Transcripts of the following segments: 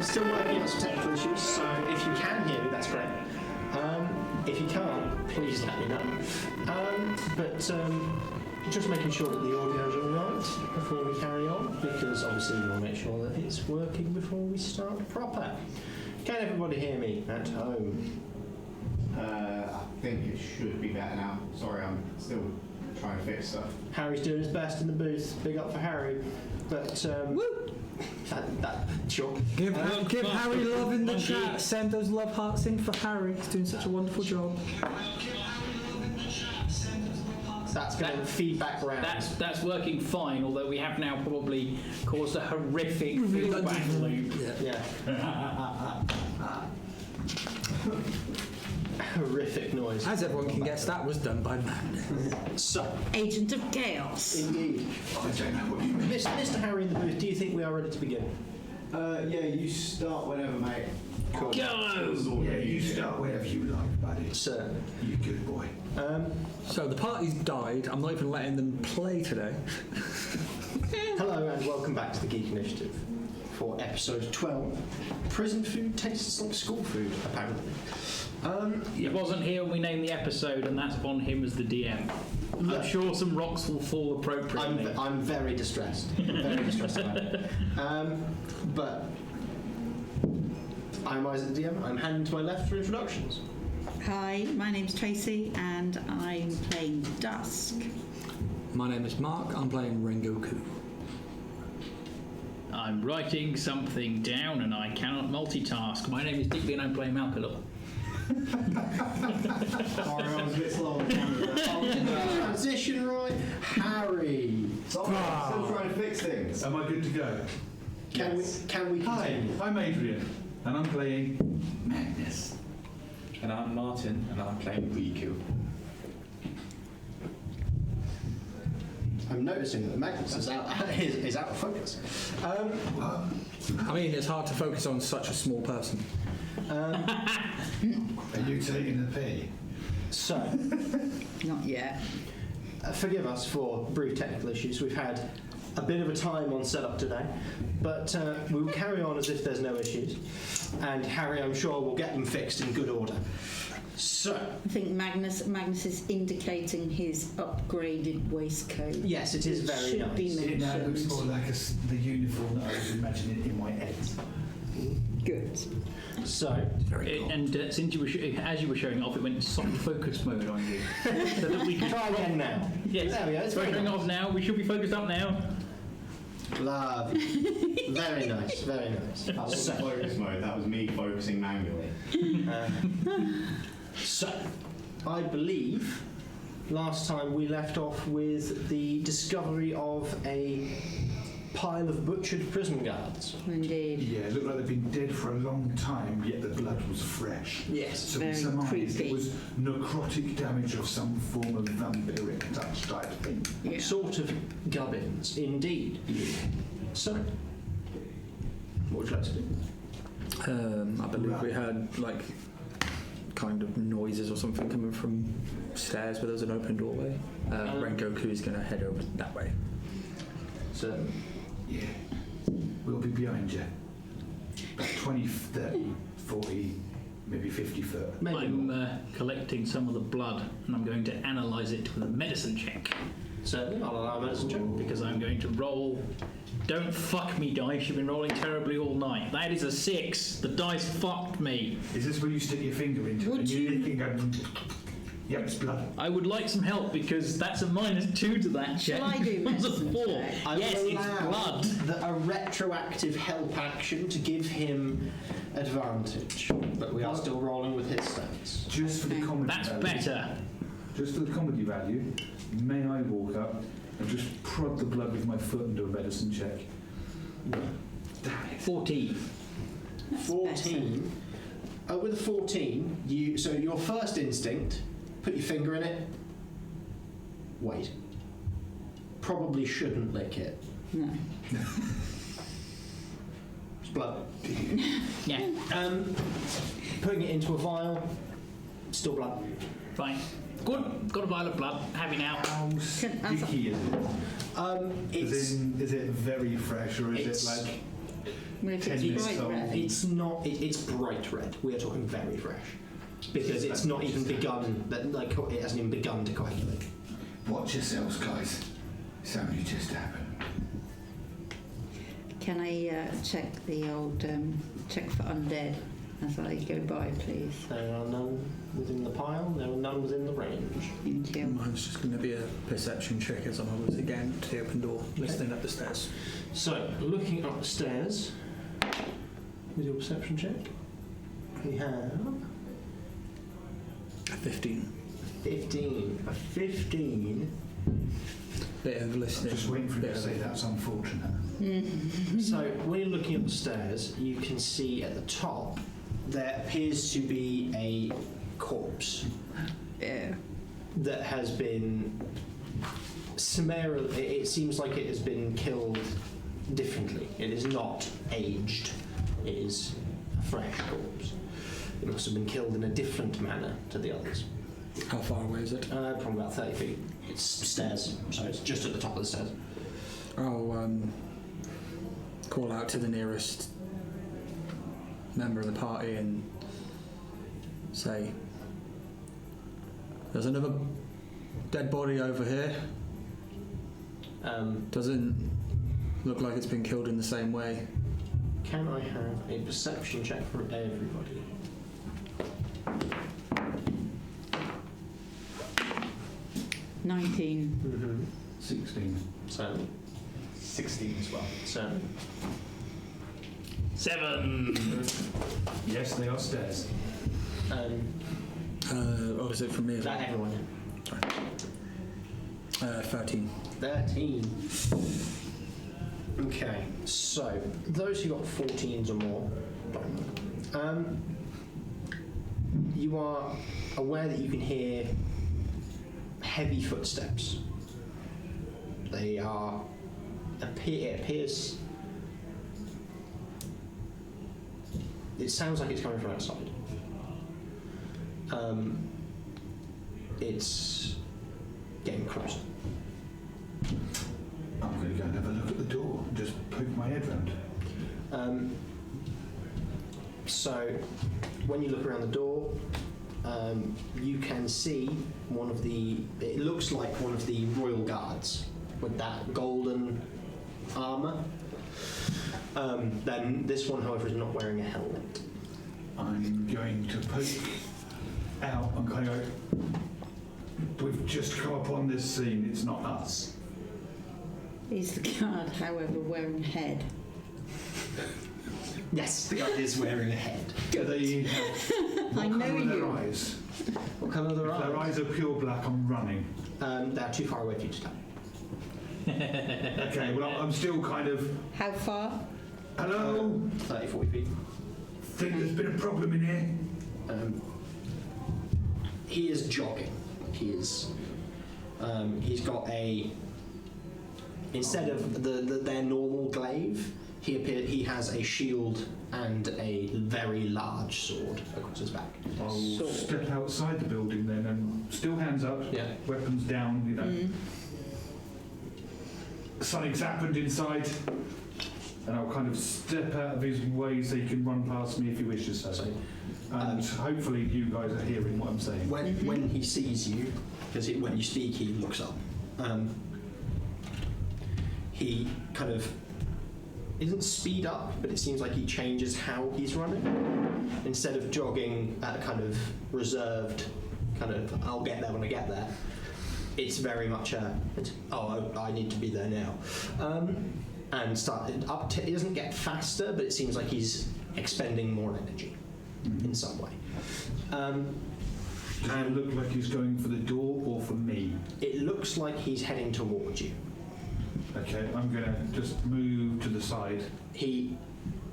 Still working out some technical issues, so if you can hear me, that's great. If you can't, please let me know. Just making sure that the audio's alright before we carry on, because obviously we want to make sure that it's working before we start proper. Can everybody hear me at home? I think it should be better now. Sorry, I'm still trying to fix stuff. Harry's doing his best in the booth. Big up for Harry. But, sure. Give Harry love in the chat. Send those love hearts in for Harry. He's doing such a wonderful job. That's going to feedback round. That's working fine, although we have now probably caused a horrific feedback loop. Yeah. Horrific noise. As everyone can guess, that was done by Magnus. So, Agent of Chaos. indeed. I don't know what you mean. Mr. Harry in the booth, do you think we are ready to begin? Yeah, you start whenever, mate. Cool. Go! Yeah, you start wherever you like, buddy. Certainly. You good boy. So the party's died. I'm not even letting them play today. Hello and welcome back to the Geek Initiative for episode 12. Prison food tastes like school food, apparently. He wasn't here when we named the episode, and that's on him as the DM. I'm sure some rocks will fall appropriately. I'm very distressed. Very distressed about it. But I'm Isaac the DM. I'm handing to my left for introductions. Hi, my name's Tracy and I'm playing Dusk. My name is Mark. I'm playing Rengoku. I'm writing something down and I cannot multitask. My name is Digby and I'm playing Malcador. Sorry, I was a bit slow on the camera. Transition right, Harry. Sorry, I'm still trying to fix things. Am I good to go? Can we Hi, continue? I'm Adrian, and I'm playing Magnus. And I'm Martin, and I'm playing Rhi-koo. I'm noticing that Magnus is out of focus. I mean, it's hard to focus on such a small person. Are you taking the pee? So, Not yet. forgive us for brief technical issues. We've had a bit of a time on setup today, but we will carry on as if there's no issues. And Harry, I'm sure, will get them fixed in good order. So, I think Magnus is indicating his upgraded waistcoat. yes, it is It very should be nice. It now looks more mentioned. like the uniform that I was imagining in my head. Good. So, Very cool. And since you were as you were showing off, it went soft focus mode on you. So that we could try again now. Yes, There we go. It's very focusing nice. off now. We should be focused up now. Love. Very nice, very nice. That wasn't focus mode, that was me focusing manually. So, I believe last time we left off with the discovery of a pile of butchered prison guards. Indeed. Yeah, it looked like they'd been dead for a long time, yet the blood was fresh. Yes. So Very we surmised creepy. it was necrotic damage of some form of vampiric touch type thing. Yeah. Sort of gubbins, indeed. So, what would you like to do? I believe we heard like kind of noises or something coming from stairs where there's an open doorway. Rengoku is going to head over that way. So, Yeah. We'll be behind you. About 20, 30, 40, maybe 50 foot. maybe I'm more. collecting some of the blood and I'm going to analyse it with a medicine check Certainly, I'll allow a medicine check. because I'm going to roll. Don't fuck me, dice. You've been rolling terribly all night. That is a 6. The dice fucked me. Is this where you stick your finger into Would it and you- you can go, yep, it's blood. I would like some help because that's a -2 to that check. Shall I do It was a medicine 4. check? I Yes, will it's allow blood. a retroactive help action to give him advantage, but we are still rolling with his stats. Just for the Okay. comedy That's value. better. Just for the comedy value, may I walk up and just prod the blood with my foot and do a medicine check? Damn it. 14. That's 14. With a 14, so your first instinct, put your finger in it. Wait. Probably shouldn't lick it. No. It's blood. Yeah, Putting it into a vial, still blood. fine. Good. Got a vial of blood. Happy now. How sticky is it? It's Is it very fresh or is it's- it like Well, if 10 it's minutes bright old. red. It's not. It's bright red. We are talking very fresh, because it's not even begun. Like it hasn't even begun to coagulate. Watch yourselves, guys. It's only just happened. Can I check the old check for undead as I go by, please? There are none within the pile. There are none within the range. Thank you. Mine's just going to be a perception check as I'm always again to the open door, listening up the stairs. So, looking up the stairs with your perception check, we have A 15. 15. A 15. Bit of listening. Just waiting for you bit to of- say that's unfortunate. So, when you're looking up the stairs, you can see at the top there appears to be a corpse Yeah. that has been summarily. It seems like it has been killed differently. It is not aged. It is a fresh corpse. It must have been killed in a different manner to the others. How far away is it? Probably about 30 feet. It's stairs, so it's just at the top of the stairs. I'll call out to the nearest member of the party and say, "There's another dead body over here. Doesn't look like it's been killed in the same way." Can I have a perception check for everybody? Mm-hmm. 16. So, 16 as well. so 7. Yes, they are stairs. Or is it from me? that everyone. 13. 13. Okay, so those who got 14s or more, you are aware that you can hear heavy footsteps. They are. It appears. It sounds like it's coming from outside. It's getting closer. I'm going to go and have a look at the door and just poke my head round. So, when you look around the door, you can see one of the. It looks like one of the royal guards with that golden armour. Then this one, however, is not wearing a helmet. I'm going to poke out and kind of go, we've just come upon this scene, it's not us. Is the guard, however, wearing a head? Yes, the guard is wearing a head. Do they have, I what know colour are their you. eyes? What colour are their If their eyes are pure black, I'm running. They're too far away for you to tell. Okay, well, I'm still kind of, How far? hello? 30, 40 feet. Think there's been a problem in here? He is jogging. He is. He's got a. Instead of their normal glaive, he has a shield and a very large sword across his back. I'll Sword. step outside the building then and still hands up, Yeah. weapons down, you know. Something's happened inside, and I'll kind of step out of his way so he can run past me if he wishes so. And hopefully you guys are hearing what I'm saying. When he sees you, because when you speak, he looks up. He kind of. He doesn't speed up, but it seems like he changes how he's running. Instead of jogging at a kind of reserved, kind of, I'll get there when I get there, it's very much I need to be there now. And started up he doesn't get faster, but it seems like he's expending more energy in some way. Does it look like he's going for the door or for me? It looks like he's heading towards you. Okay, I'm going to just move to the side. He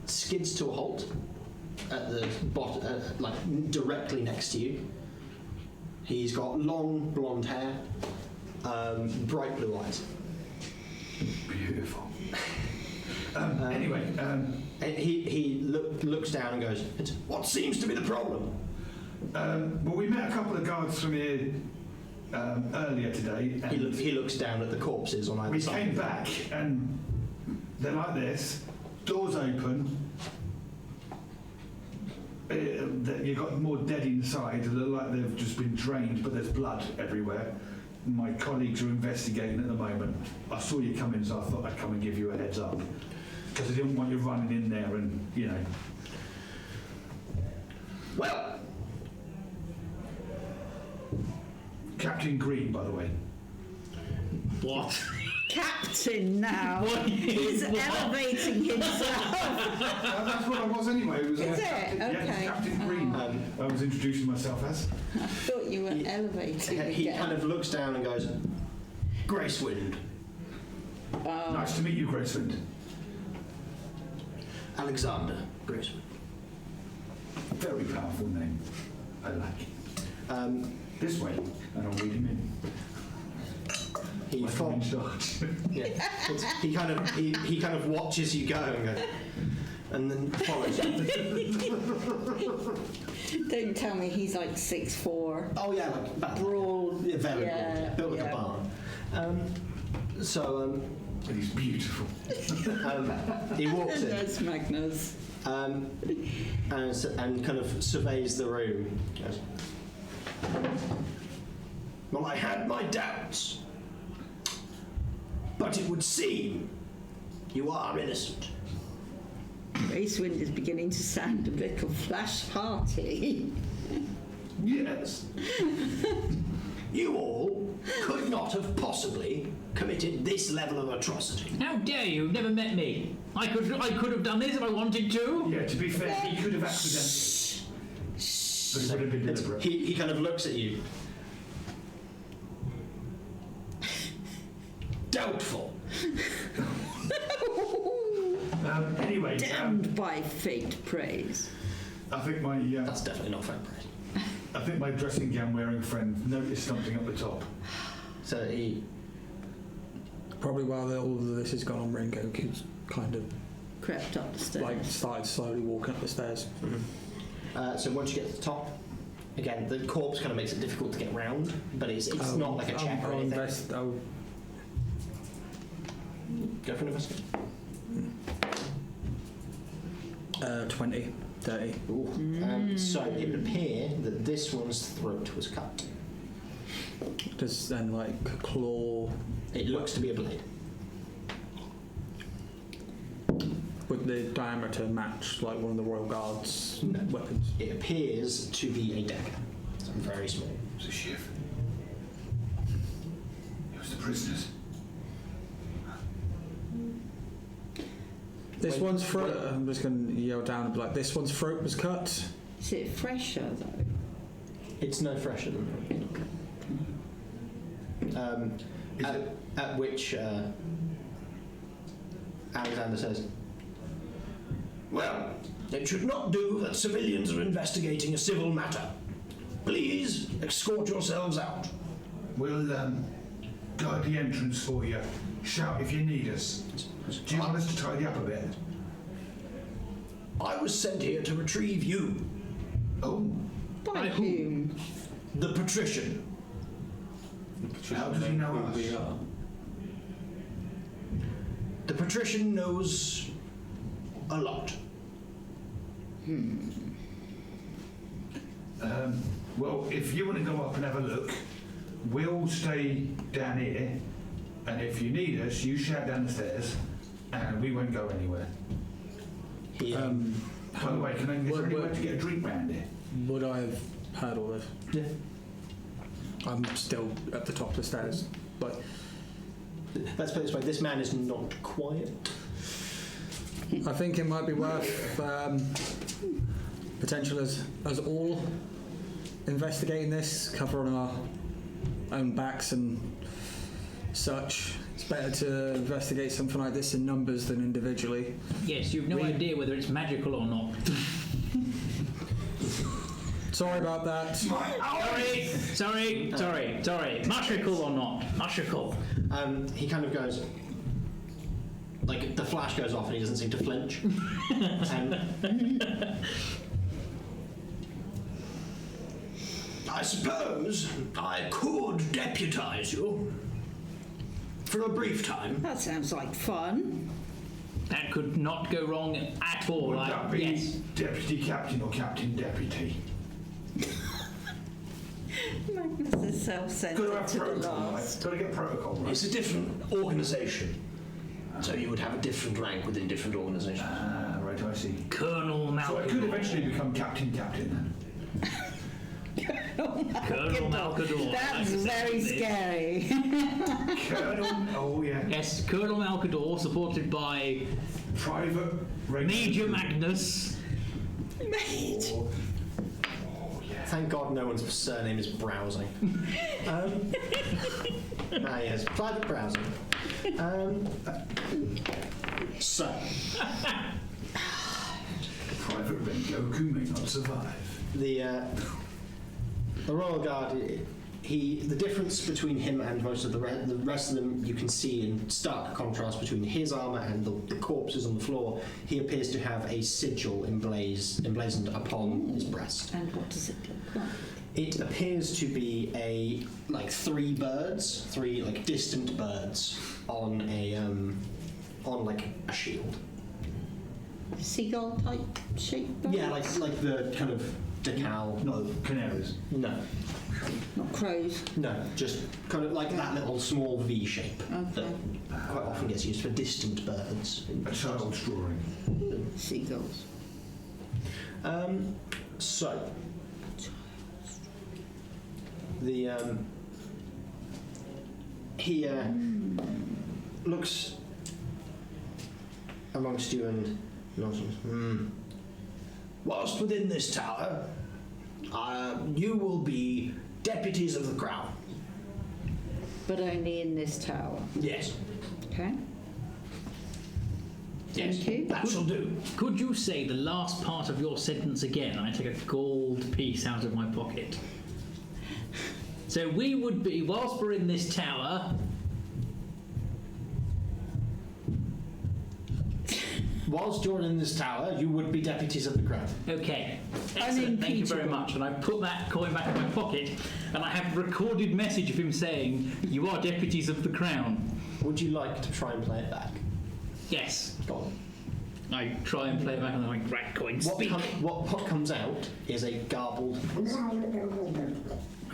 skids to a halt at the bottom, like directly next to you. He's got long blonde hair, bright blue eyes. Beautiful. Anyway, He looks down and goes, "What seems to be the problem?" well, we met a couple of guards from here earlier today, and He looks down at the corpses on either we side. came back, and they're like this. Doors open. You've got more dead inside. They look like they've just been drained, but there's blood everywhere. My colleagues are investigating at the moment. I saw you come in, so I thought I'd come and give you a heads up. Because I didn't want you running in there and, you know. Well, Captain Green, by the way. What? Captain now. What? He's What? elevating himself. That's what I was anyway. It was, Is it? Yeah, Okay. Captain Green. I was introducing myself as. I thought you were elevating he again. kind of looks down and goes, Gracewind, Nice to meet you, Gracewind. Alexander Gracewind. Very powerful name. I like it. This way, and I'll lead him in. He Like I'm fo- in charge. yeah, he kind of watches you go and goes, and then follows you. Don't tell me he's like 6'4". Oh yeah, like about Broad. yeah, very Yeah, broad, built like yeah. a barn. And he's beautiful. He walks in. That's Magnus. And kind of surveys the room. Goes, well, I had my doubts, but it would seem you are innocent. Gracewind is beginning to sound a bit of Flash Party. Yes. You all could not have possibly committed this level of atrocity. How dare you? You've never met me. I could have done this if I wanted to. Yeah, to be fair, he could have accidentally. But it would have been deliberate. He kind of looks at you. Doubtful. Anyway, Damned by fate praise. I think my That's definitely not fair praise. I think my dressing gown wearing friend noticed something at the top. So he Probably while all of this has gone on, Rengoku's kind of Crept up the stairs. like started slowly walking up the stairs. so once you get to the top, again the corpse kind of makes it difficult to get round, but it's not like a check or anything. Go for an investigation. 20, 30. So it would appear that this one's throat was cut. Does then like claw It looks to be a blade. with the diameter match like one of the Royal Guard's No. weapons? It appears to be a dagger. So very small. It's a shiv. It was the prisoners. This Wait, one's throat. wait. I'm just going to yell down and be like, this one's throat was cut. Is it fresher though? It's no fresher than that. At which Alexander says, well, it should not do that civilians are investigating a civil matter. Please escort yourselves out. We'll guard the entrance for you. Shout if you need us. Do you want us to tidy up a bit? I was sent here to retrieve you, Oh, By whom? the patrician. how does he know Who us? we are? The patrician knows a lot. Well, if you want to go up and have a look, we'll stay down here. And if you need us, you shout down the stairs, and we won't go anywhere. He, By the way, is there What- any way what- to get a drink round here? Would I have heard all this? yeah. I'm still at the top of the stairs. Like, Let's put it this way, this man is not quiet. I think it might be worth potential as all investigating this, covering our own backs and such. It's better to investigate something like this in numbers than individually. Yes, you've no idea whether it's magical or not. Sorry about that. Sorry. Magical or not? Magical. He kind of goes, like the flash goes off and he doesn't seem to flinch. I suppose I could deputize you for a brief time. That sounds like fun. That could not go wrong at all. Would that be Yes. deputy captain or captain deputy? Magnus is Got to self-centered have to the protocol, right? last. Got to get protocol right. It's a different organisation. So you would have a different rank within different organisations. Ah, right, I see. Colonel So I could Malcador. eventually become captain then. Colonel Malcador. That's very scary. Colonel, oh yeah. Yes, Colonel Malcador, supported by Private Rengoku. Major Magnus. Oh, yeah. Thank God no one's surname is Browsing. Yes, private browsing. So, Private Rengoku may not survive. the Royal Guard, the difference between him and most of the rest of them, you can see in stark contrast between his armour and the corpses on the floor. He appears to have a sigil emblazoned upon his breast. And what does it look like? It appears to be three distant birds on a shield. Seagull type shape? birds? Yeah, like the kind of decal. Not canaries. No, Not crows. no, just kind of like that little small V shape Okay. that quite often gets used for distant birds. A child's drawing. Seagulls. So the he looks amongst you and nods. Whilst within this tower, you will be deputies of the crown. But only in this tower. Yes. Okay. Yes. Thank you. That shall do. Could you say the last part of your sentence again? I take a gold piece out of my pocket. So we would be, whilst we're in this tower... Whilst you're in this tower, you would be deputies of the crown. Okay, excellent, thank you very much. And I put that coin back in my pocket, and I have a recorded message of him saying, "You are deputies of the crown." Would you like to try and play it back? Yes. Go on. I try and play it back, and I'm like, "Right, coin, What, speak." what comes out is a garbled. And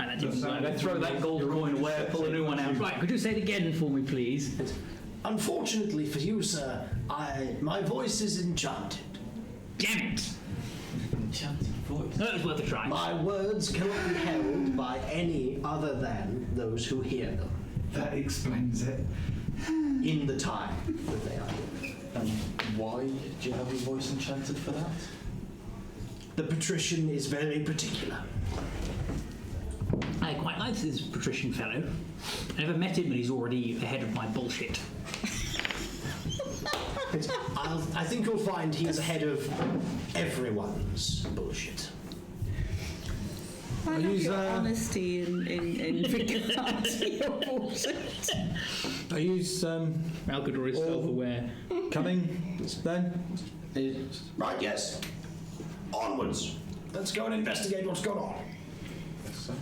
that didn't work. I throw that gold coin away, pull a new one out. Right, could you say it again for me, please? Unfortunately for you, sir, my voice is enchanted. Damn it! Enchanted voice. No, it was worth a try. My words cannot be held by any other than those who hear them That explains it. in the time that they are here. And why do you have your voice enchanted for that? The patrician is very particular. I quite like this patrician fellow. I never met him, and he's already ahead of my bullshit. I think you'll find he's ahead of everyone's bullshit. I I love use, your honesty in regard to your bullshit. I use Malcador is All- self-aware. cunning then. Right, yes. Onwards. Let's go and investigate what's going on. So,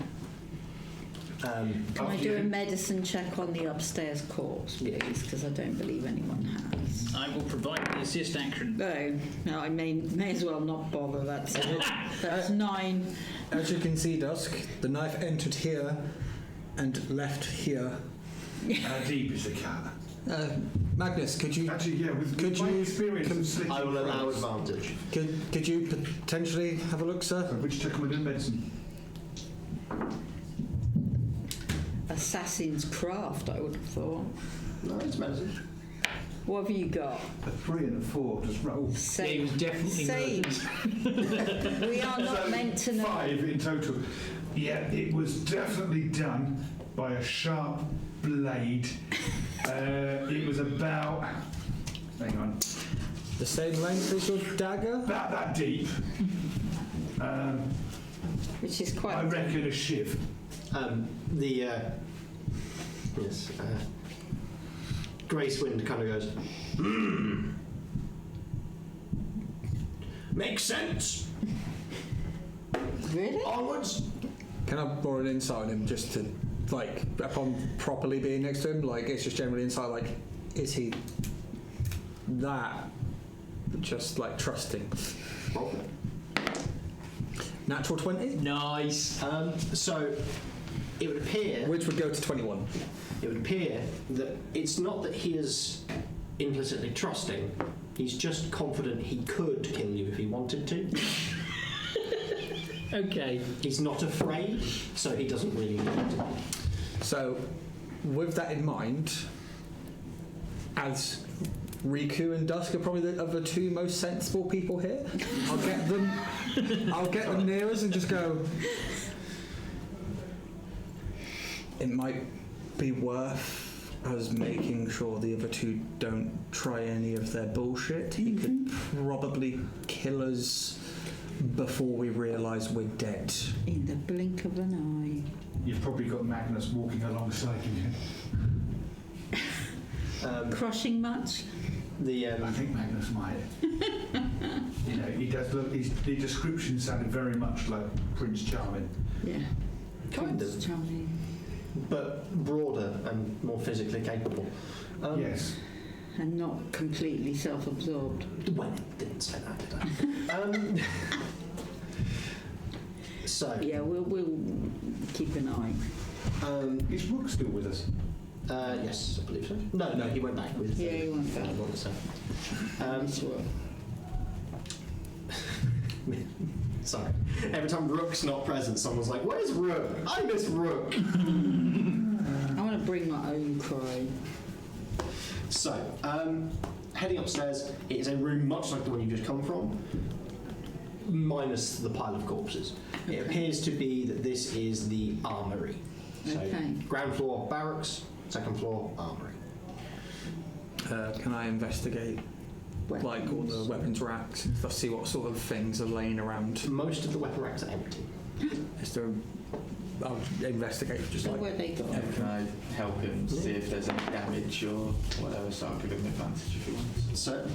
Can I do a medicine check on the upstairs corpse, please? Because I don't believe anyone has. I will provide the assist action. No, I may as well not bother. That's 9. As you can see, Dusk, the knife entered here and left here. How deep is the cat? Magnus, could you Actually, yeah, with my experience of slitting I will allow throats. advantage. could you potentially have a look, sir? Which check am I doing medicine? Assassin's craft, I would have thought. No, it's medicine. What have you got? A 3 and a 4, just roll. Yeah, he was definitely Same. murdered. We are not meant to know. 5 in total. Yeah, it was definitely done by a sharp blade. It was about, hang on, The same length as your dagger? about that deep. Which is quite. I reckon a shiv. Gracewind kind of goes, makes sense. Really? Onwards. Can I borrow an insight on him just to, like, upon properly being next to him? Like, it's just generally insight, like, is he that just like trusting? Roll. Natural 20, Nice. So it would appear which would go to 21. it would appear that it's not that he is implicitly trusting. He's just confident he could kill you if he wanted to. Okay. He's not afraid, so he doesn't really need to. So, with that in mind, as Rhi-koo and Dusk are probably the other two most sensible people here, I'll get them near us and just go. It might be worth us making sure the other two don't try any of their bullshit. He could probably kill us before we realise we're dead. In the blink of an You've probably got Magnus walking alongside you. Crushing much? I think Magnus might. You know, he does look. The description sounded very much like Prince Charming. Yeah. Kind of. Charming. But broader and more physically capable. Yes. And not completely self-absorbed. Well, it didn't say that, did I? So, Yeah, we'll keep an eye. Is Rook still with us? yes, I believe so. No, he went back with. Yeah, he went back. What was This will. Sorry. Every time Rook's not present, someone's like, "Where's Rook? I miss Rook." I want to bring my own cry. So, heading upstairs, it is a room much like the one you just come from, minus the pile of corpses. It appears to be that this is the armory. So, Okay. ground floor barracks, second floor armory. Can I investigate like all the weapons racks and stuff, see what sort of things are laying around? Most of the weapon racks are empty. Is there? I'll investigate just So like where they go? Can I help him see if there's any damage or whatever, so I'll give him advantage if he wants? So,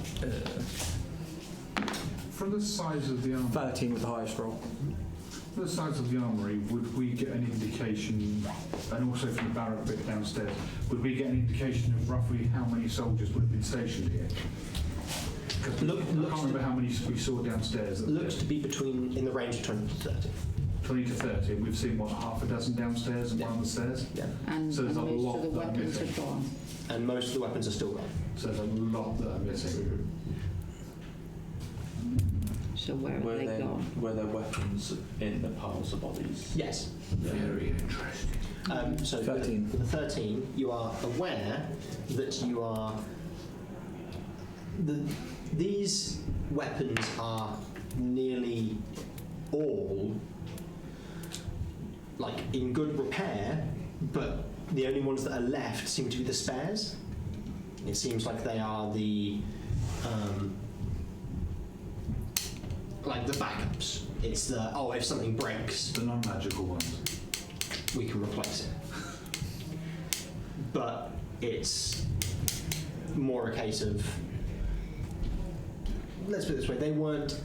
From the size of the armory, 13 with the highest roll. from the size of the armory, would we get an indication, and also from the barrack bit downstairs, would we get an indication of roughly how many soldiers would have been stationed here? Because I can't remember how many we saw downstairs. looks to be in the range of 20 to 30. 20 to 30. We've seen, what, half a dozen downstairs and one on the stairs? Yeah. And, So there's a most lot of the that are weapons missing. are gone. And most of the weapons are still gone. So there's a lot that are missing. So where have they gone? Were there weapons in the piles of bodies? Yes. Very interesting. So 13. With the 13, you are aware that you are. These weapons are nearly all like in good repair, but the only ones that are left seem to be the spares. It seems like they are the like the backups. It's the if something breaks, The non-magical ones. we can replace it. But it's more a case of, let's put it this way, they weren't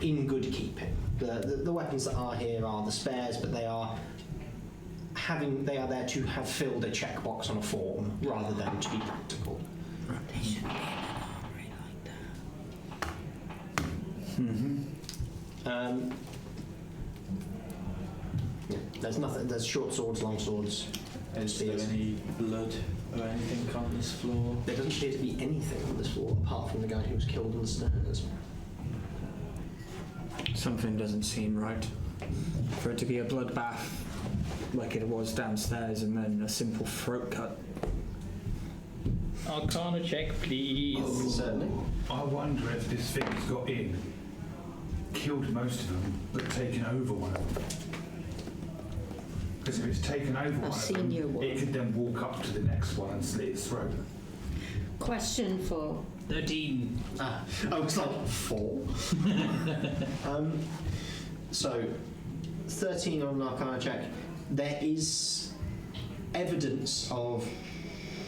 in good keeping. The weapons that are here are the spares, but they are there to have filled a checkbox on a form rather than to be practical. They should be in an armory like that. Yeah, there's nothing. There's short swords, long swords. Is there spears. any blood or anything on this floor? There doesn't appear to be anything on this floor apart from the guy who was killed on the stairs. Something doesn't seem right. For it to be a bloodbath like it was downstairs and then a simple throat cut. Arcana check, please. Certainly. I wonder if this thing's got in, killed most of them, but taken over one of them. Because if it's taken over one of seen your them, one. it could then walk up to the next one and slit its throat. Question for 13. It's like 4. So, 13 on an Arcana check. There is evidence of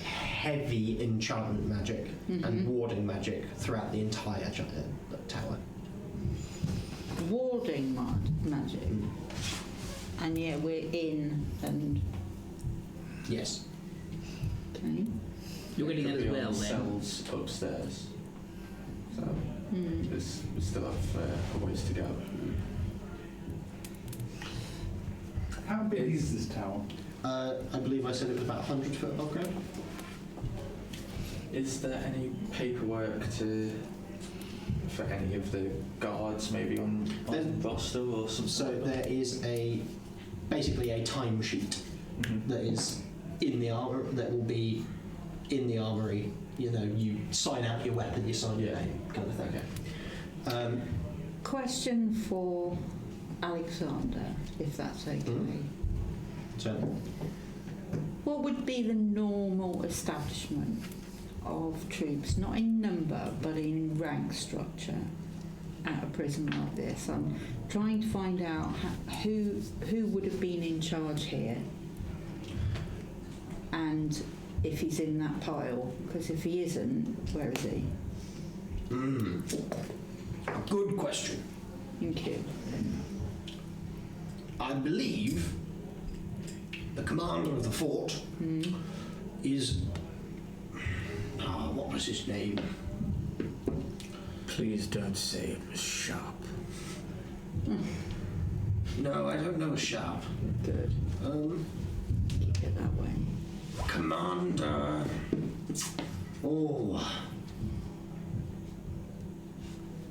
heavy enchantment magic and warding magic throughout the entire tower. warding magic. And yet we're in and... Yes. Okay. You're getting that as Could be well on then. cells upstairs. So we still have a ways to go. How big is this tower? I believe I said it was about 100 foot above ground. Is there any paperwork for any of the guards, maybe on roster or something? So there is basically a timesheet that is in the armor, that will be in the armory. You know, you sign out your weapon, you sign your name, kind of thing. Okay. Question for Alexander, if that's okay. Certainly. What would be the normal establishment of troops, not in number but in rank structure, at a prison like this? I'm trying to find out who would have been in charge here, and if he's in that pile, because if he isn't, where is he? Good question. Thank you. I believe the commander of the fort is... what was his name? Please don't say it was Sharp. No, I don't know Sharp. Good. Keep it that way. Commander...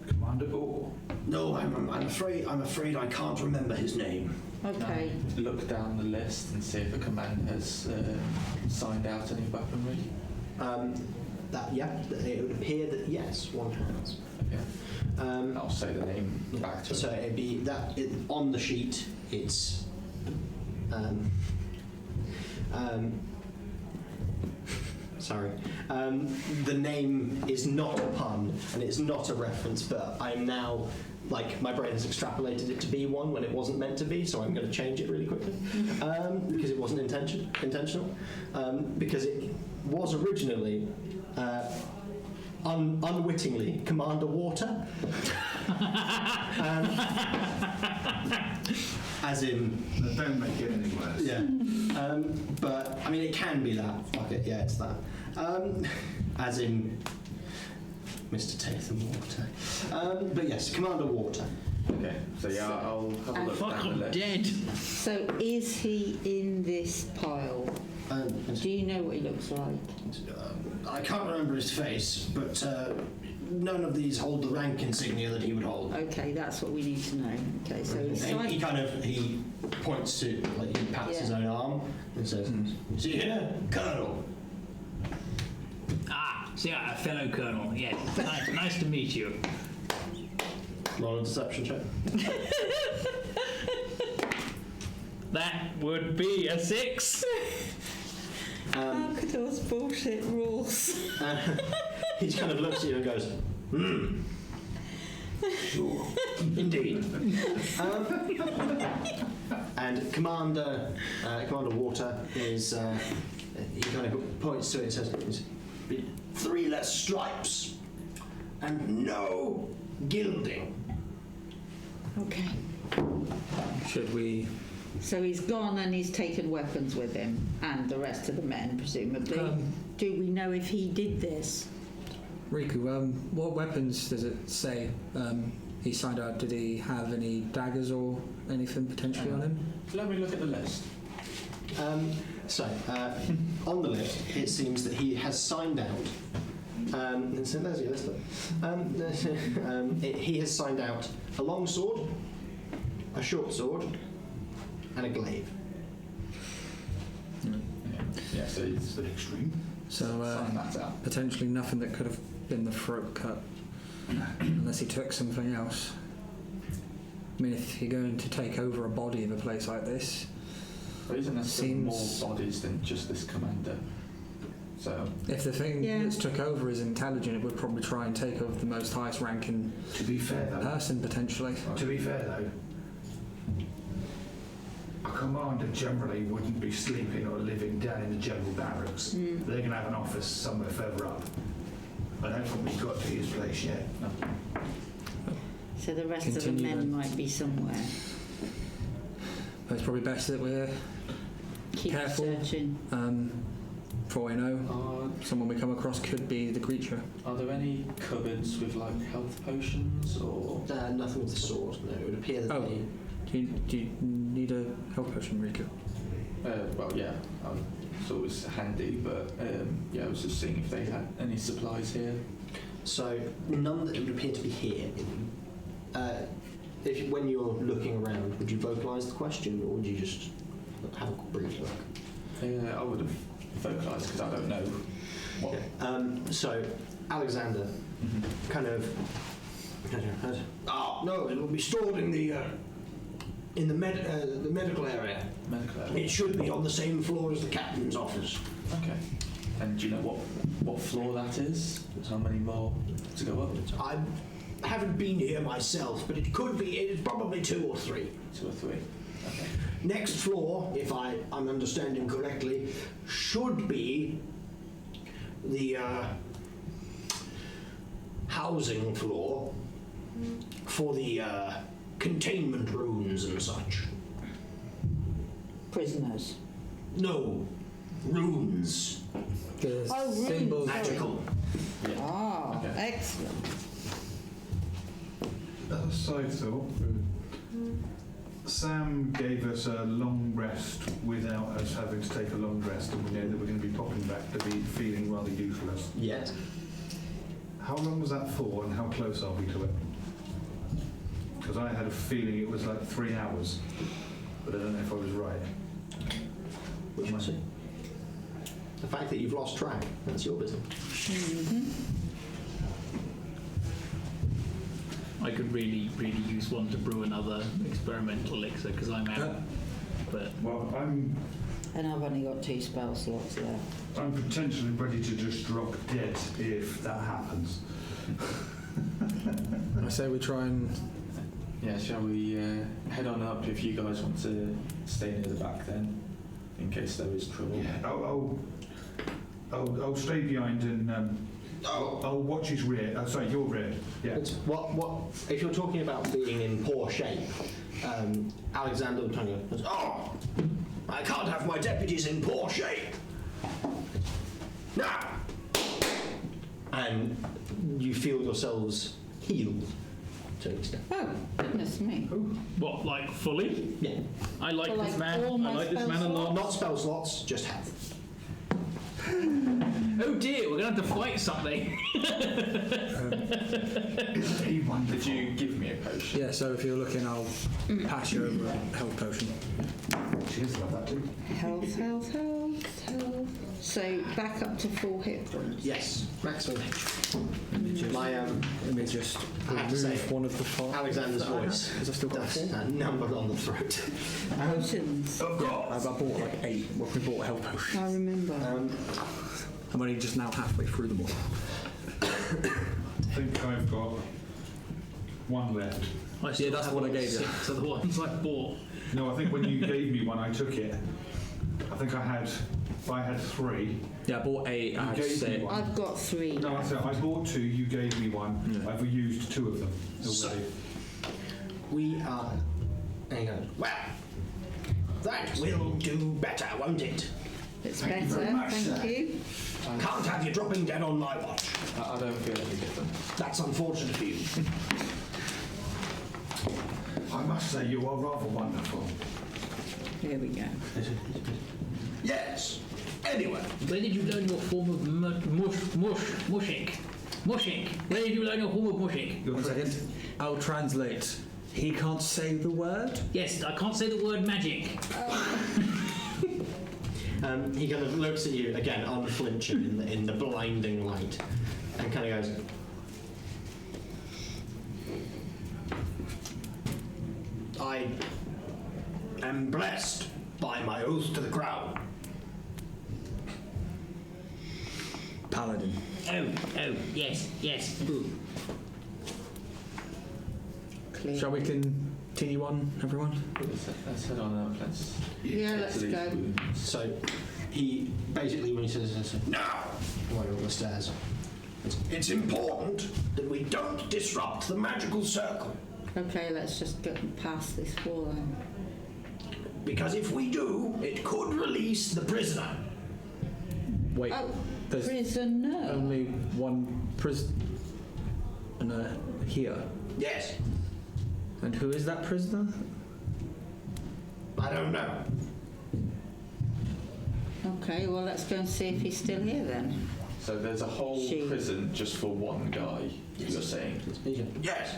Commander Orr. No, I'm afraid I can't remember his name. Okay. Look down the list and see if a command has signed out any weaponry. It would appear that yes, one has. Okay. I'll say the name back to So it'd be that on the sheet. It's sorry. The name is not a pun and it's not a reference, but I'm now, like, my brain has extrapolated it to be one when it wasn't meant to be, so I'm going to change it really quickly because it wasn't intentional. Because it was originally unwittingly Commander Water. As in... Don't make it any worse. Yeah. But, I mean, it can be that. Fuck it, yeah, it's that. As in Mr. Tatham Water. But yes, Commander Water. Okay, so yeah, I'll have a look Fuck, down the I'm list. dead. So is he in this pile? Do you know what he looks like? I can't remember his face, but none of these hold the rank insignia that he would hold. Okay, that's what we need to know. Okay, so he's And he points to, like, he pats his own arm and says, "See here, Colonel." See, a fellow colonel. Yes, nice to meet you. Roll a deception check. That would be a 6. Malcador's bullshit rules. He just kind of looks at you and goes, sure, indeed. And Commander Water is, he kind of points to it and says, 3 less stripes and no gilding. Okay. Should we... So he's gone and he's taken weapons with him, and the rest of the men, presumably. Do we know if he did this? Rhi-koo, what weapons does it say he signed out? Did he have any daggers or anything potentially on him? Let me look at the list. On the list, it seems that he has signed out. So there's your list. He has signed out a long sword, a short sword, and a glaive. Yeah, so it's An extreme. So sign that out. potentially nothing that could have been the throat cut, unless he took something else. I mean, if you're going to take over a body of a place like this, But isn't there still more Seems- bodies than just this commander? So if the thing Yeah. that's took over is intelligent, it would probably try and take over the most highest ranking To be fair though, person potentially. a commander generally wouldn't be sleeping or living down in the general barracks. They're going to have an office somewhere further up. I don't think we've got to his place yet. So the rest of the Continue men then. might be somewhere. But it's probably best that we're Keep Careful. searching. For all I know, someone we come across could be the creature. Are there any cupboards with like health potions or? Nothing of the sort. No, it would appear that Oh. they. Do you need a health potion, Rhi-koo? Well, yeah, it's always handy, but yeah, I was just seeing if they had any supplies here. So none that would appear to be here. When you're looking around, would you vocalise the question, or would you just have a brief look? I would have vocalised because I don't know what. So Alexander kind of. No, it will be stored in the medical area. Medical area. It should be on the same floor as the captain's office. Okay. And do you know what floor that is? How many more to go up? I haven't been here myself, but it could be. It's probably 2 or 3. 2 or 3. Okay. Next floor, if I'm understanding correctly, should be the housing floor for the containment rooms and such. Prisoners. No, runes. The runes. symbols. Magical. Yeah. Ah, Okay. excellent. As a side thought, Sam gave us a long rest without us having to take a long rest, and we know that we're going to be popping back to be feeling rather useless. Yes. How long was that for, and how close are we to it? Because I had a feeling it was like 3 hours, but I don't know if I was right. We shall see. The fact that you've lost track, that's your business. I could really use one to brew another experimental elixir because I'm out. But Well, I'm And I've only got 2 spell slots left. potentially ready to just drop dead if that happens. I say we try and. Yeah, shall we head on up if you guys want to stay near the back then, in case there is trouble? Yeah, I'll stay behind and I'll watch his rear. Sorry, your rear. Yeah. It's what if you're talking about being in poor shape, Alexander would kind of goes, "Oh, I can't have my deputies in poor shape." Now, and you feel yourselves healed to an extent. Oh, goodness me. what, like fully? Yeah. I like So, this like, man. all my I like this spell man a lot. Not spell slots, just health. Oh dear, we're gonna have to fight something. Did you give me a potion? Yeah, so if you're looking, I'll pass you over a health potion. Cheers, love that too. Health. So back up to 4 hit points. Yes, maximum H. My Let me just I have to say, remove one of the parts. Alexander's voice Because I've still got does 4. a number on the throat. Potions. I bought like 8. Well, we bought a health potion. I remember. I'm only just now halfway through them all. I think I've got 1 left. I still that's have what I all gave you. 6 of the ones I bought. No, I think when you gave me one, I took it. I think I had 3. Yeah, I bought 8. I You had gave me 6. one. I've got 3. No, I said I bought 2. You gave me 1. Yeah. I've used 2 of them So- already. We are. Hang on. Well, that will do better, won't it? It's Thank you better, very much, thank sir. you. Can't have you dropping dead on my watch. I don't feel any different. That's unfortunate for you. I must say you are rather wonderful. Here we go. Yes. Anyway, Where did you learn your form of mushing? Mushing. Where did you learn your form of mushing? One second. I'll translate. He can't say the word. Yes, I can't say the word magic. he kind of looks at you again, unflinching in the blinding light, and kind of goes, "I am blessed by my oath to the crown." Paladin. Oh, yes. Ooh. Clear. Shall we continue on, everyone? Let's head on up. Yeah, get let's to these go. wounds. So he basically, when he says this, "Now," while you're on the stairs, "it's important that we don't disrupt the magical circle, Okay, let's just get past this wall then. because if we do, it could release the prisoner." Wait, Oh, there's prisoner. only one prisoner here. Yes. And who is that prisoner? I don't know. Okay, well, let's go and see if he's still here then. So there's a whole She- prison just for one guy, you're saying? Yes.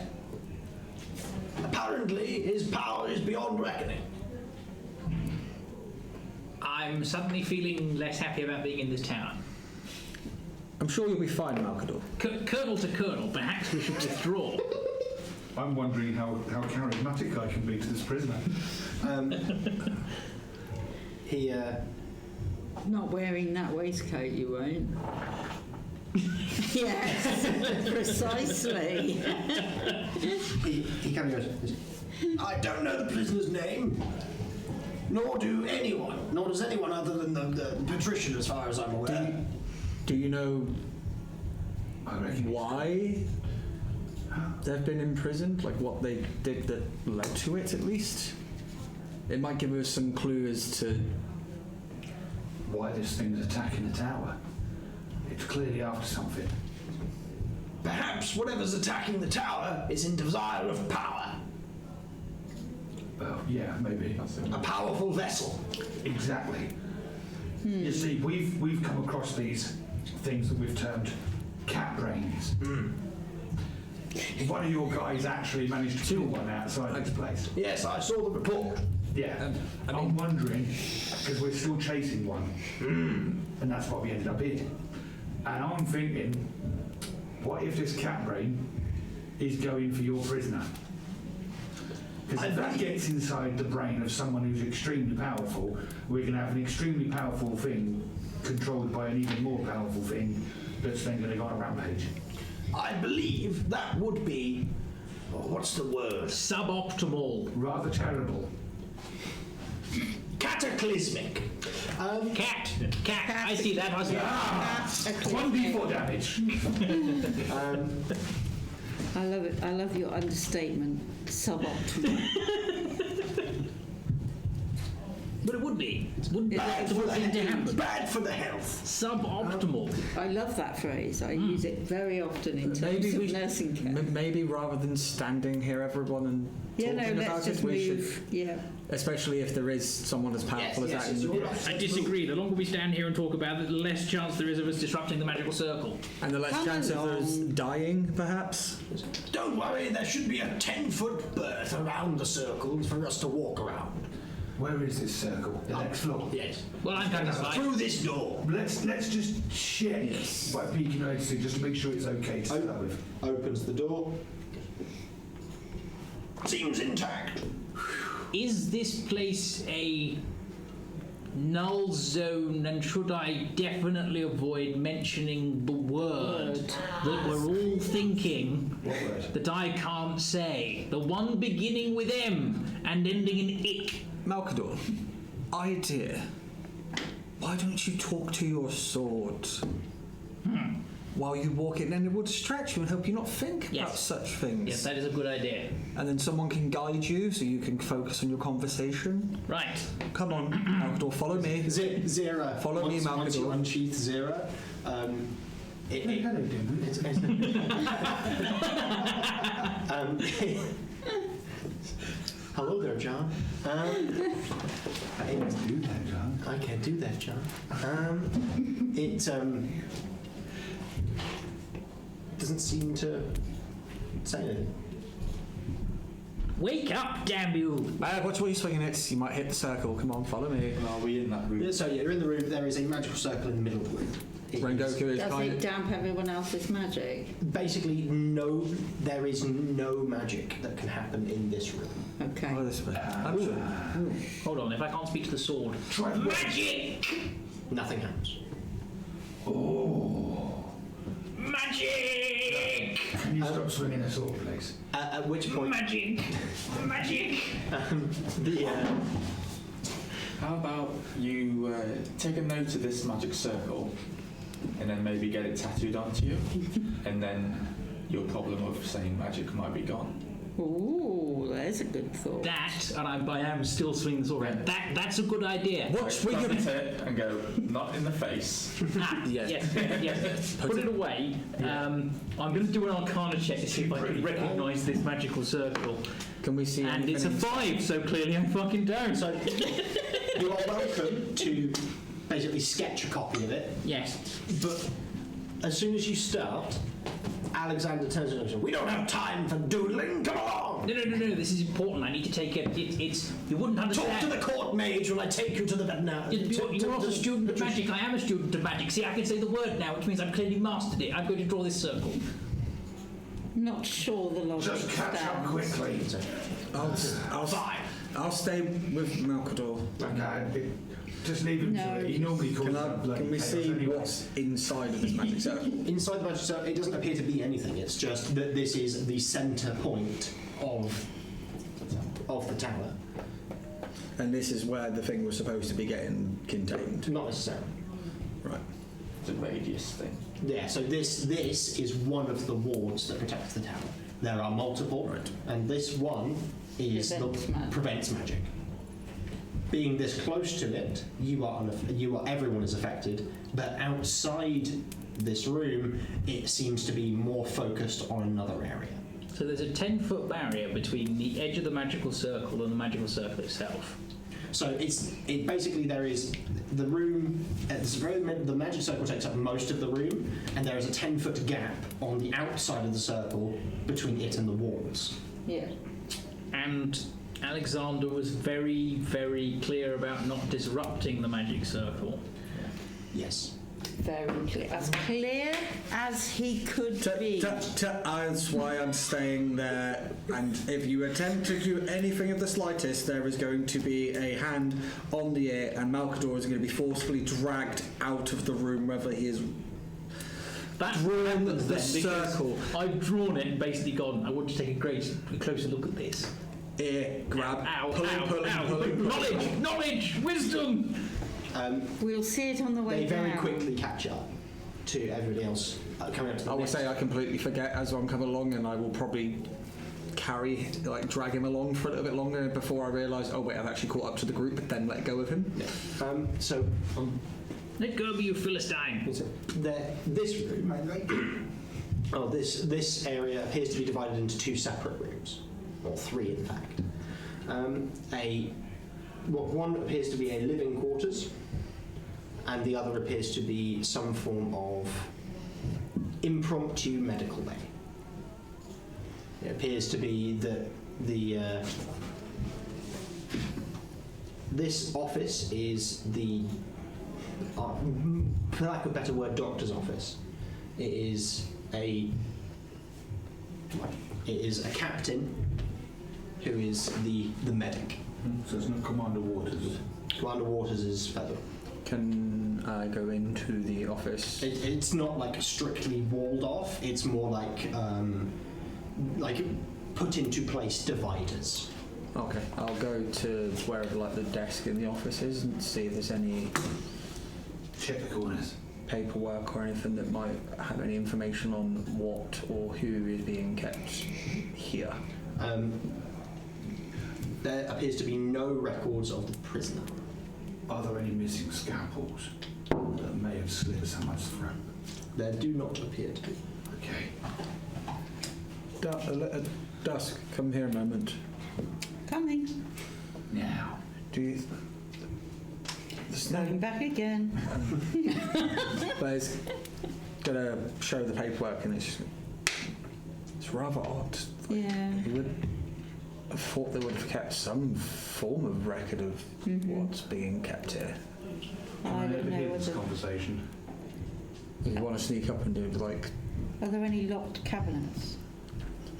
Apparently, his power is beyond reckoning. I'm suddenly feeling less happy about being in this town. I'm sure you'll be fine, Malcador. Colonel to colonel, perhaps we should withdraw. I'm wondering how charismatic I can be to this prisoner. He, Not wearing that waistcoat, you won't. Yes, precisely. he kind of goes, I don't know the prisoner's name, nor does anyone other than the patrician, as far as I'm aware. Do you know I reckon why they've been imprisoned? Like what they did that led to it, at least? It might give us some clue as to why this thing's attacking the tower. It's clearly after something. Perhaps whatever's attacking the tower is in desire of power. Well, yeah, maybe. A powerful vessel. Exactly. You see, we've come across these things that we've termed cat brains. One of your guys actually managed to kill one outside this place. Yes, I saw the report. Yeah. I'm wondering, because we're still chasing one, and that's why we ended up here. And I'm thinking, what if this cat brain is going for your prisoner? Because if that gets inside the brain of someone who's extremely powerful, we're going to have an extremely powerful thing controlled by an even more powerful thing that's then going to go on a rampage. I believe that would be, what's the word? Suboptimal. Rather terrible. Cataclysmic. Cat. I see that. 1d4 damage. I love it. I love your understatement. Suboptimal. But it would be. It wouldn't be Bad the for thing to the happen. bad for the health. Suboptimal. I love that phrase. I use it very often in terms of nursing care. Maybe rather than standing here, everyone, and Yeah, talking no, about let's it, just we move. should, Yeah. especially if there is someone as powerful as that. in the- I disagree. The longer we stand here and talk about it, the less chance there is of us disrupting the magical circle. And the less Come chance of us along. dying, perhaps. Don't worry, there should be a 10-foot berth around the circle for us to walk around. Where is this circle? The next floor. Yes. Well, I'm kind of like. Through this door. Let's just check by peeking over to just to make sure it's okay to start with. Opens the door. Seems intact. Is this place a null zone, and should I definitely avoid mentioning the word that we're all thinking What word? that I can't say? The one beginning with M and ending in ick. Malcador, idea. Why don't you talk to your sword while you walk in, and it will distract you and help you not think about Yes. such things. Yes, that is a good idea. And then someone can guide you so you can focus on your conversation. Right. Come on, Malcador, follow me. Zera. Follow me, once you Malcador. unsheath Zera, hello there, John. I can't do that, John. I can't do that, John. It doesn't seem to say anything. Wake up, damn you! Watch where you're swinging it. You might hit the circle. Come on, follow me. Are we in that room? Yeah, so you're in the room. There is a magical circle in the middle of the room. It is Rengoku is Does kind it of. damp everyone else's magic? basically no. There is no magic that can happen in this room. Okay. Oh, this way. I'm sure. Hold on, if I can't speak to the sword. Try Magic! Nothing happens. Magic! Can you stop swinging the sword, please? At which point, Magic! Magic! the How about you take a note of this magic circle and then maybe get it tattooed onto you, and then your problem of saying magic might be gone. Ooh, there's There's a good thought. That, and I am still swinging the sword around. That's a good idea. Watch, we Grab can. his head and go, not in the face. Yeah. Yes. Put it away. I'm going to do an Arcana check to see if I can recognise this magical circle. Can we see? And it's a anything 5, so clearly I'm fucking down. So you are welcome to basically sketch a copy of it, Yes. but as soon as you start, Alexander turns to him and says, "We don't have time for doodling. Come along. No. This is important. I need to take it. It's. You wouldn't understand. Talk to the court mage when I take you to the veterinary." You're not a student of magic. I am a student of magic. See, I can say the word now, which means I've clearly mastered it. I'm going to draw this circle. Not sure the logic Just catch up stands. quickly. I'll stay with Malcador. Okay. Just leave him No. to it. He normally calls Can we see what's inside of this magic circle? Inside the magic circle, it doesn't appear to be anything. It's just that this is the centre point of the tower. And this is where the thing was supposed to be getting contained. Not necessarily. Right. It's a radius thing. Yeah. So this is one of the wards that protects the tower. There are multiple, and this one is prevents magic. Being this close to it, everyone is affected. But outside this room, it seems to be more focused on another area. So there's a 10-foot barrier between the edge of the magical circle and the magical circle itself. So basically there is the room. The magic circle takes up most of the room, and there is a 10-foot gap on the outside of the circle between it and the walls. Yeah. And Alexander was very, very clear about not disrupting the magic circle. Yes. Very clear. As clear as he could be. That's why I'm staying there. And if you attempt to do anything of the slightest, there is going to be a hand on the ear, and Malcador is going to be forcefully dragged out of the room, whether he is That drawn happens the then, because circle. I've drawn it and basically gone, I want to take a closer look at this. Ear grab, Ow, pulling. Knowledge, wisdom! We'll see it on the way They very down. quickly catch up to everybody else coming up to the I will next. say I completely forget as I'm coming along, and I will probably drag him along for a little bit longer before I realise, oh wait, I've actually caught up to the group, but then let go of him. Yeah. Let go of you, Philistine. This room. This area appears to be divided into two separate rooms, or three in fact. One appears to be a living quarters, and the other appears to be some form of impromptu medical bay. It appears to be that this office is the, for lack of a better word, doctor's office. It is a captain who is the medic. So it's not Commander Waters. Commander Waters is Feather. Can I go into the office? It's not like strictly walled off. It's more like put into place dividers. Okay, I'll go to wherever the desk in the office is and see if there's any Check the corners. paperwork or anything that might have any information on what or who is being kept here. There appears to be no records of the prisoner. Are there any missing scalpels that may have slit someone's throat? There do not appear to be. Okay. Dusk, come here a moment. Coming. Now, do you... Going back again. There's gonna show the paperwork, and it's rather odd. Yeah. You would have thought they would have kept some form of record of what's being kept here. I don't know this whether... conversation. You want to sneak up and do Are there any locked cabinets?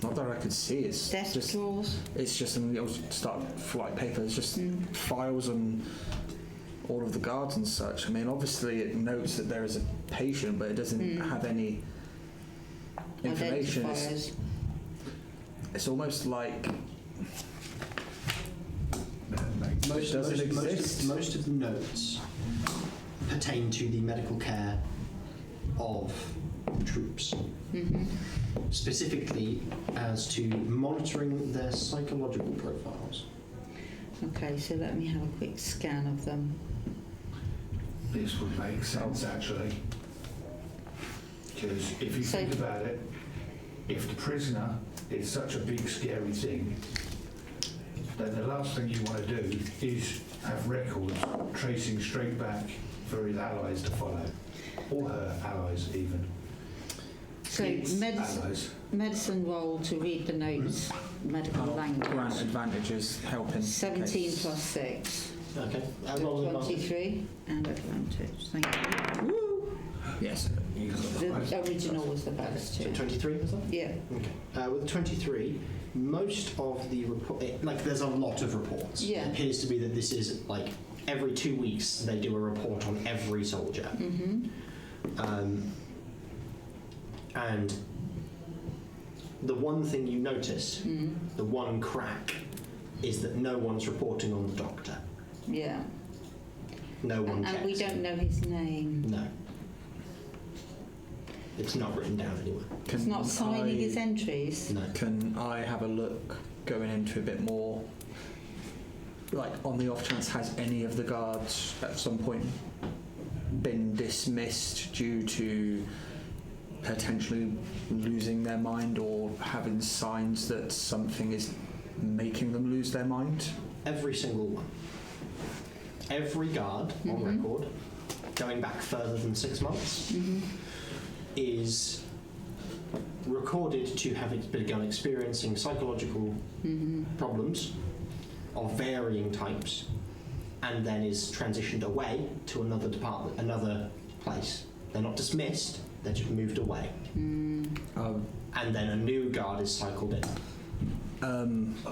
not that I could see. It's Desk just drawers? it's just an little start flight paper. It's just files and all of the guards and such. I mean, obviously it notes that there is a patient, but it doesn't have any information. It's almost like Most of the notes pertain to the medical care of troops, Mhm. specifically as to monitoring their psychological profiles. Okay, so let me have a quick scan of them. This would make sense, actually. Because if you So- think about it, if the prisoner is such a big, scary thing, then the last thing you want to do is have records tracing straight back for his allies to follow, or her allies even. So Its medicine, allies. medicine roll to read the notes, medical Grant language. advantages helping. 17 plus 6. Okay. Roll the advantage. 23 and advantage. Thank you. Woo! Yes. The original was the best, So yeah. 23 was that? Yeah. Okay. With 23, most of the there's a lot of reports. Yeah. It appears to be that this is like every 2 weeks they do a report on every soldier. Mm-hmm. And the one thing you notice, Mm. the one crack, is that no one's reporting on the doctor. Yeah. No one And checks. we don't know his name. No. It's not written down anywhere. It's not signing his entries. No. Can I have a look going into a bit more? Like, on the off chance, has any of the guards at some point been dismissed due to potentially losing their mind or having signs that something is making them lose their mind? Every single one. Every guard on Mhm. record, going back further than 6 months, Mm-hmm. is recorded to have begun experiencing psychological Mm-hmm. problems of varying types, and then is transitioned away to another department, another place. They're not dismissed, they're just moved away. Mm. And then a new guard is cycled in.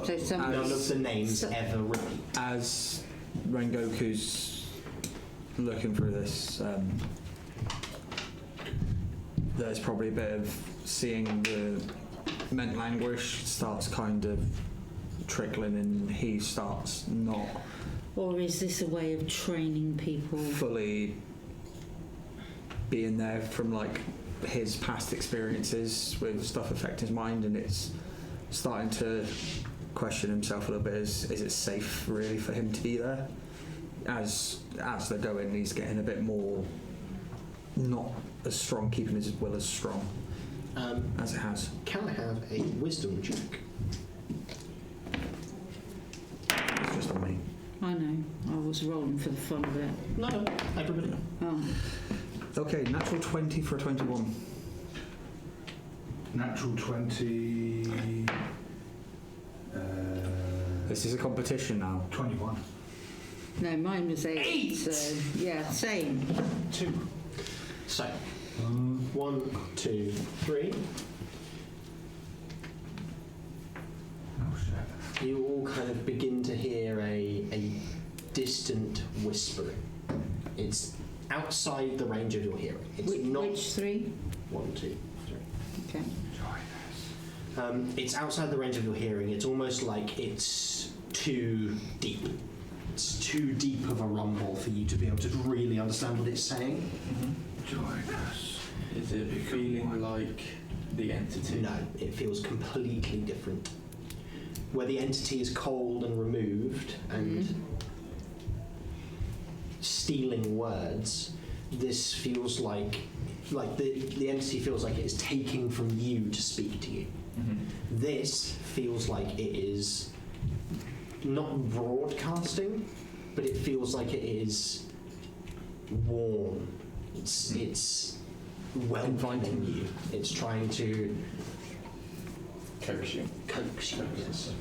So some None of the names so- ever repeat. As Rengoku's looking through this, there's probably a bit of seeing the mental anguish starts kind of trickling, and he starts not Or is this a way of training people? fully being there from like his past experiences with stuff affecting his mind, and it's starting to question himself a little bit. Is it safe really for him to be there? As they're going, he's getting a bit more not as strong, keeping his will as strong as it has. Can I have a wisdom check? It's just on me. I know. I was rolling for the fun of it. No, everybody. Oh. Okay, natural 20 for a 21. Natural 20. This is a competition now. 21. No, mine was 8. So, yeah, same. 2. So, 1, 2, 3. Oh shit. You all kind of begin to hear a distant whispering. It's outside the range of your hearing. It's not Which 3? 1, 2, 3. Okay. It's outside the range of your hearing. It's almost like it's too deep. It's too deep of a rumble for you to be able to really understand what it's saying. Join us. Is it feeling like the entity? No, it feels completely different. Where the entity is cold and removed and stealing words, this feels like the entity feels like it is taking from you to speak to you. This feels like it is not broadcasting, but it feels like it is warm. It's welcoming you. It's trying to Coax you. coax you. Yes.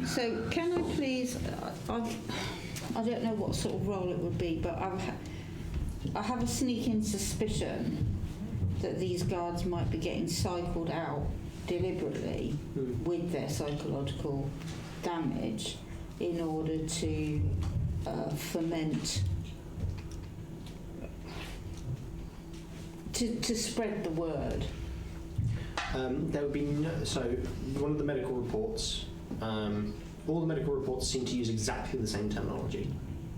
So, can I please? I don't know what sort of role it would be, but I have a sneaking suspicion that these guards might be getting cycled out deliberately with their psychological damage in order to foment, to spread the word. There would be so one of the medical reports. All the medical reports seem to use exactly the same terminology,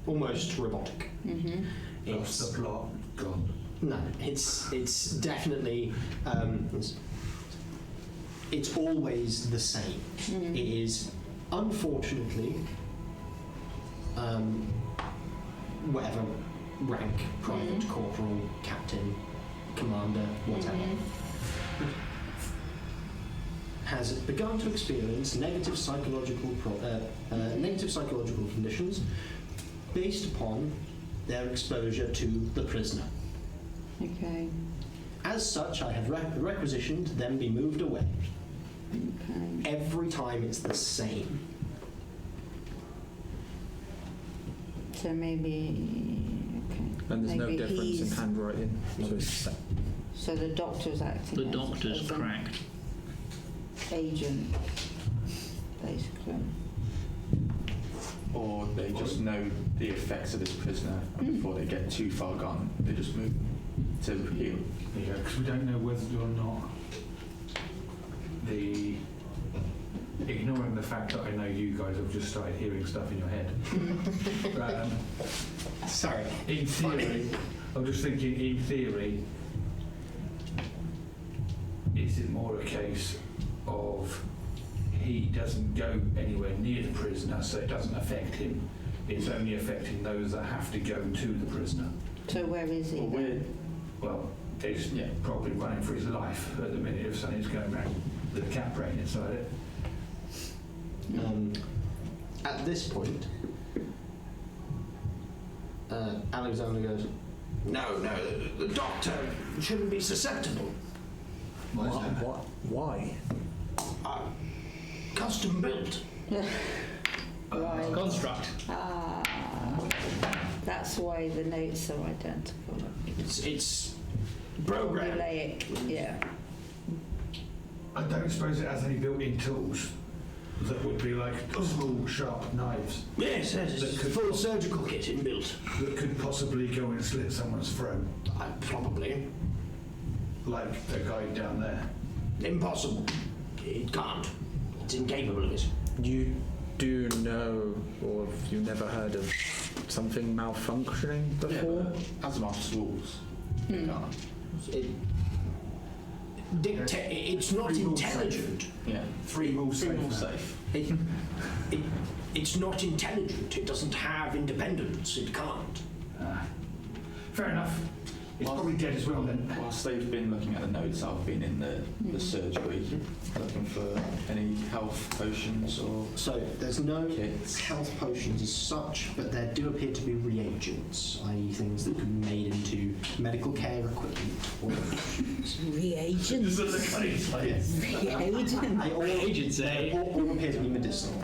almost robotic. Mm-hmm. Lost the plot. Gone. No, it's definitely it's always the same. It is unfortunately whatever rank, private, corporal, captain, commander, whatever, has begun to experience negative psychological conditions based upon their exposure to the prisoner. Okay. As such, I have requisitioned them be moved away. Okay. Every time it's the same. So maybe. Okay. And there's maybe no difference in he's- handwriting. So it's So the doctor's acting. The as doctor's an cracked. agent, basically. Or they just know the effects of this prisoner, and before they get too far gone, they just move to heal. Yeah, because we don't know whether or not ignoring the fact that I know you guys have just started hearing stuff in your head. Sorry. In theory, I'm just thinking, in theory, is it more a case of he doesn't go anywhere near the prisoner, so it doesn't affect him? It's only affecting those that have to go to the prisoner. So where is he? Well, then? Well, he's Yeah. probably running for his life at the minute if something's going around with a cat brain inside it. At this point, Alexander goes, no, the doctor shouldn't be susceptible. Why? Custom built. Right. Construct. That's why the notes are identical. It's programmed. Formulaic, yeah. I don't suppose it has any built-in tools that would be like small, sharp knives Yes, That it's could- full surgical kit inbuilt. that could possibly go and slit someone's throat, Probably. like the guy down there. Impossible. It can't. It's incapable of it. You do know, or have you never heard of something malfunctioning before? Yeah, Asimov's rules. They can't. It's not intelligent. Yeah. Three rules Free safe. rule safe. It's not intelligent. It doesn't have independence. It can't. Fair enough. It's Well- probably dead as well then. Whilst they've been looking at the notes, I've been in the surgery looking for any health potions or So there's no kits. health potions as such, but there do appear to be reagents, i.e. things that can be made into medical care equipment. Or Reagents. Reagents. Agents, They eh? all appear to be medicinal.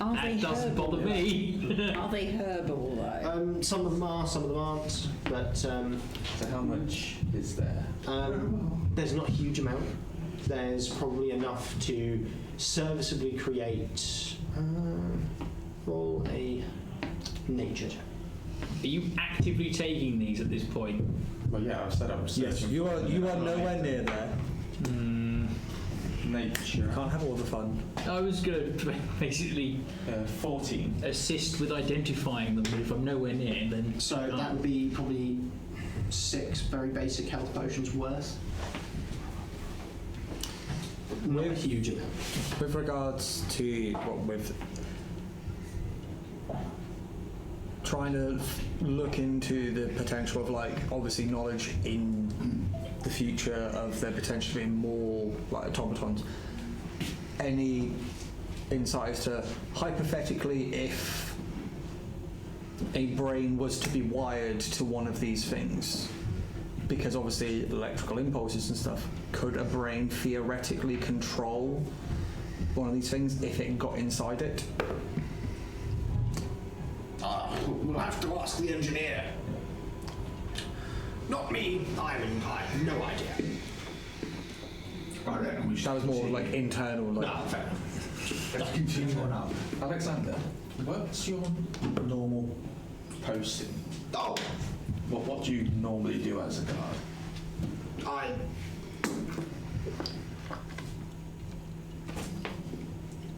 Are they That doesn't herbal? bother me. Are they herbal though? Some of them are, some of them aren't, but So how much is there? there's not a huge amount. There's probably enough to serviceably create roll a nature check. Are you actively taking these at this point? Well, yeah, I've said I'm searching. Yes, you are. for You are them. nowhere near there. Nature. Can't have all the fun. I was going to basically 14. assist with identifying them, but if I'm nowhere near, then So that would be probably 6 very basic health potions worth. Not a huge amount. With regards to with trying to look into the potential of obviously knowledge in the future of there potentially being more automatons. Any insight as to hypothetically if a brain was to be wired to one of these things, because obviously electrical impulses and stuff, could a brain theoretically control one of these things if it got inside it? We'll have to ask the engineer. Not me. I have no idea. Right then, we should That was more continue. internal. No, fair enough. Let's continue on up. Alexander, what's your normal posting? Oh, What do you normally do as a guard?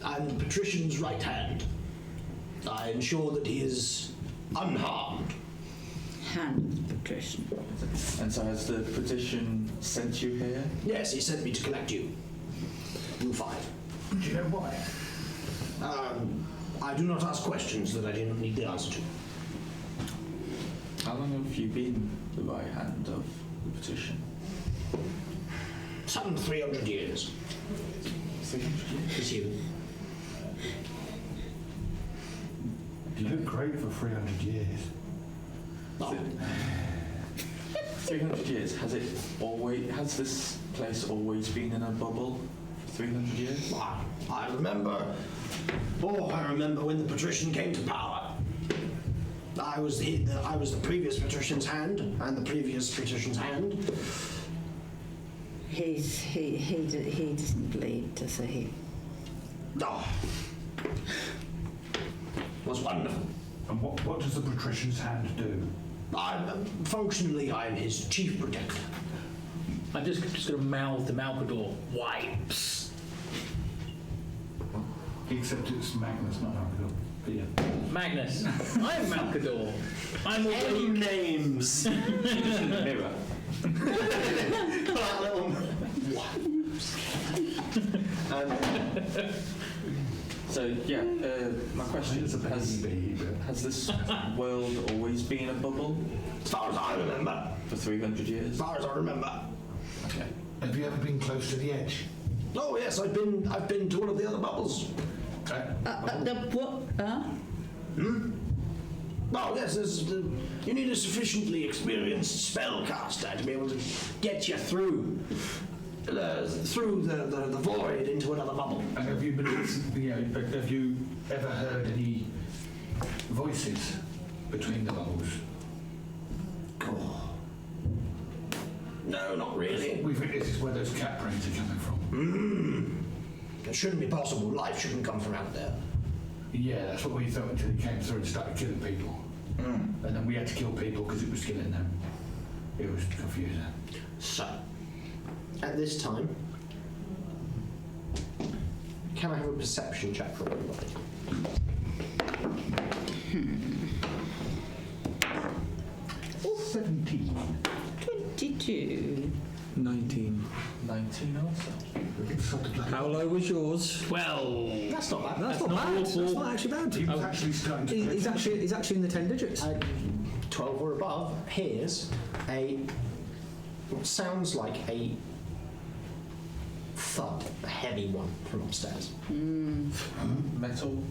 I'm the patrician's right hand. I ensure that he is unharmed. hand of the patrician. And so has the patrician sent you here? Yes, he sent me to collect you. You 5. Do you know why? I do not ask questions that I do not need the answer to. How long have you been the right hand of the patrician? Some 300 years. 300 years? It's you. You look great for 300 years. Oh, 300 years. Has this place always been in a bubble for 300 years? I remember. Oh, I remember when the patrician came to power. I was the previous patrician's hand, and the previous patrician's hand. He doesn't bleed, does he? Oh, was wonderful. And what does the patrician's hand do? Functionally, I'm his chief protector. I'm just going to mouth to Malcador. Wipes. Except it's Magnus, not Malcador. But yeah. Magnus. I'm Malcador. I'm Any already. names? Just in the mirror. That little. So yeah, my question is: has this world always been a bubble As far as I remember. for 300 As years? far as I remember. Okay. Have you ever been close to the edge? Oh yes, I've been to one of the other bubbles. Oh yes, you need a sufficiently experienced spellcaster to be able to get you through the void into another bubble. And have you been have you ever heard any voices between the bubbles? Oh. No, not really. We think this is where those cat brains are coming from. It shouldn't be possible. Life shouldn't come from out there. Yeah, that's what we thought until it came through and started killing people. And then we had to kill people because it was killing them. It was confusing. So, at this time, can I have a perception check from everybody? 17. 22. 19. 19 also. How low was yours? 12. That's not bad. That's not bad. That's awful. not actually bad. He was actually starting to He's actually in the 10 digits. 12 or above. Here's what sounds like a thud, a heavy one from upstairs. Metal.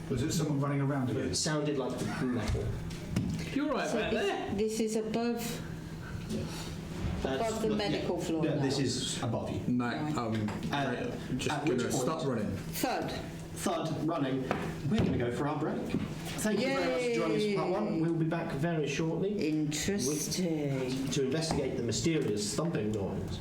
Was it someone running around again? It sounded like metal. You're right So back there. this is above the medical floor Yeah, now. this is above you. Mate, just at going which to point- stop running. Third. Thud running. We're going to go for our break. Thank you very much for joining us for part 1. We'll be back very shortly Interesting. to investigate the mysterious thumping noise.